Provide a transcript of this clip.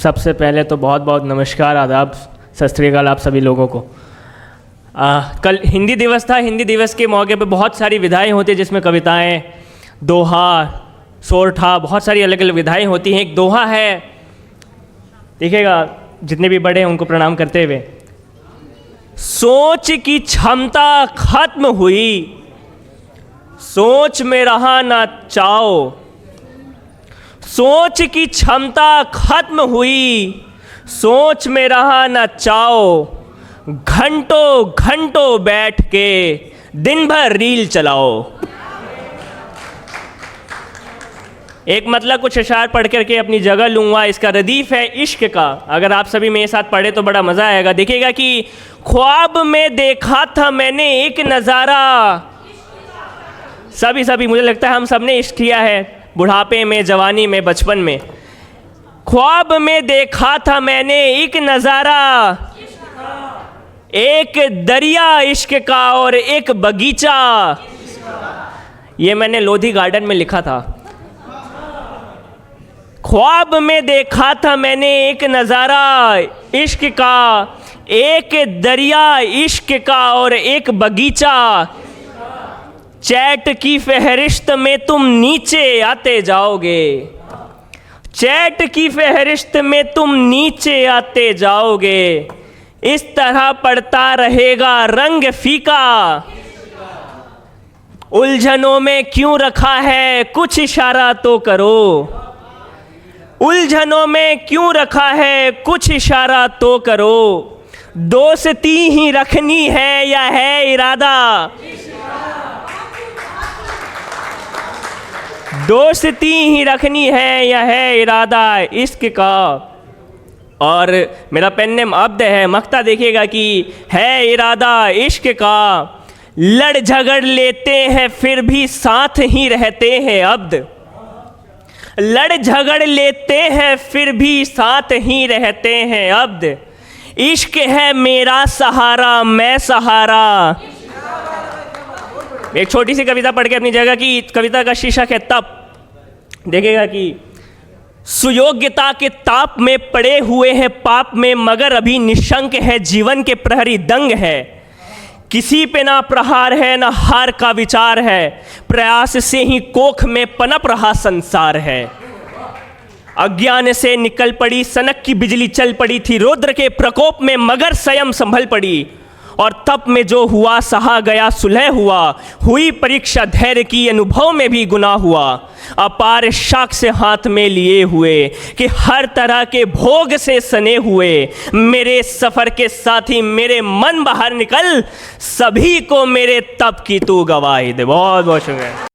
सबसे पहले तो बहुत बहुत नमस्कार, आदाब, सत श्री अकाल आप सभी लोगों को। कल हिंदी दिवस था। हिंदी दिवस के मौके पे बहुत सारी विधाएं होती हैं, जिसमें कविताएं, दोहा, सोरठा, बहुत सारी अलग अलग विधाएं होती हैं। एक दोहा है, देखिएगा, जितने भी बड़े हैं उनको प्रणाम करते हुए। सोच की क्षमता खत्म हुई, सोच में रहा ना चाओ। सोच की क्षमता खत्म हुई, सोच में रहा ना चाओ। घंटों घंटों बैठ के दिन भर रील चलाओ। एक मतलब कुछ अशार पढ़ करके अपनी जगह लूँगा। इसका रदीफ है इश्क का। अगर आप सभी मेरे साथ पढ़े तो बड़ा मज़ा आएगा। देखिएगा कि ख्वाब में देखा था मैंने एक नज़ारा। सभी मुझे लगता है हम सब ने इश्क किया है, बुढ़ापे में, जवानी में, बचपन में। ख्वाब में देखा था मैंने एक नज़ारा, एक दरिया इश्क का और एक बगीचा। ये मैंने लोधी गार्डन में लिखा था। ख्वाब में देखा था मैंने एक नज़ारा इश्क का, एक दरिया इश्क का और एक बगीचा। चैट की फहरिस्त में तुम नीचे आते जाओगे, चैट की फहरिस्त में तुम नीचे आते जाओगे। इस तरह पड़ता रहेगा रंग फीका। उलझनों में क्यों रखा है कुछ इशारा तो करो। उलझनों में क्यों रखा है कुछ इशारा तो करो। दोस्ती ही रखनी है या है इरादा। दोस्ती ही रखनी है या है इरादा इश्क का। और मेरा पेन नेम अब्द है। मख्ता देखिएगा कि है इरादा इश्क का। लड़ झगड़ लेते हैं फिर भी साथ ही रहते हैं अब्द। लड़ झगड़ लेते हैं फिर भी साथ ही रहते हैं अब्द। इश्क है मेरा सहारा मैं सहारा। एक छोटी सी कविता पढ़ के अपनी जगह की। कविता का शीर्षक है तप। देखिएगा कि सुयोग्यता के ताप में पड़े हुए हैं पाप में, मगर अभी निशंक है जीवन के प्रहरी दंग है। किसी पे ना प्रहार है ना हार का विचार है, प्रयास से ही कोख में पनप रहा संसार है। अज्ञान से निकल पड़ी सनक की बिजली चल पड़ी थी, रौद्र के प्रकोप में मगर स्वयं संभल पड़ी। और तप में जो हुआ सहा गया सुलह हुआ, हुई परीक्षा धैर्य की अनुभव में भी गुनाह हुआ। अपार साक्ष्य हाथ में लिए हुए कि हर तरह के भोग से सने हुए, मेरे सफ़र के साथी मेरे मन बाहर निकल, सभी को मेरे तप की तू गवाही दे। बहुत बहुत शुक्रिया।